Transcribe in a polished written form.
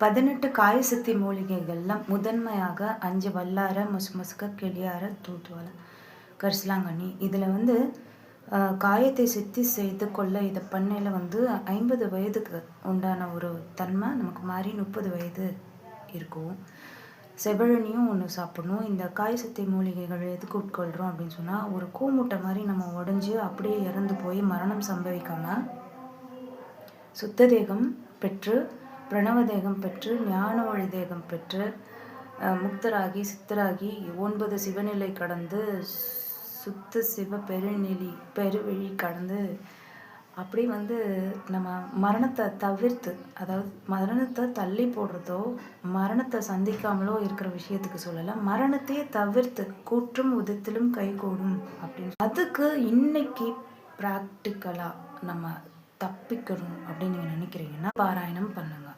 18 காயசித்தி மூலிகைகள்ல முதன்மையாக 5 வல்லார, முசுமுசுக்க, கிளியார, தூதுவளை, கரிசலாங்கண்ணி. இதில் வந்து காயத்தை சித்தி செய்து கொள்ள இதை பண்ணையில் வந்து 50 வயதுக்கு உண்டான ஒரு தன்மை நமக்கு மாறி 30 வயது இருக்கும். செவழனியும் ஒன்று சாப்பிடணும். இந்த காயசித்தி மூலிகைகள் எதுக்கு உட்கொள்கிறோம் அப்படின்னு சொன்னால், ஒரு கூமுட்டை மாதிரி நம்ம உடஞ்சி அப்படியே இறந்து போய் மரணம் சம்பவிக்காமல் சுத்த தேகம் பெற்று, பிரணவ தேகம் பெற்று, ஞான ஒளி தேகம் பெற்று, முக்தராகி சித்தராகி 9 சிவநிலை கடந்து சுத்த சிவ பெருவெளி கடந்து அப்படி வந்து நம்ம மரணத்தை தவிர்த்து, அதாவது மரணத்தை தள்ளி போடுறதோ மரணத்தை சந்திக்காமலோ இருக்கிற விஷயத்துக்கு சொல்லலை, மரணத்தையே தவிர்த்து கூற்றும் உதத்திலும் கைகூடும் அப்படின்னு. அதுக்கு இன்னைக்கு ப்ராக்டிக்கலாக நம்ம தப்பிக்கணும் அப்படின்னு நீங்கள் நினைக்கிறீங்கன்னா பாராயணம் பண்ணுங்க.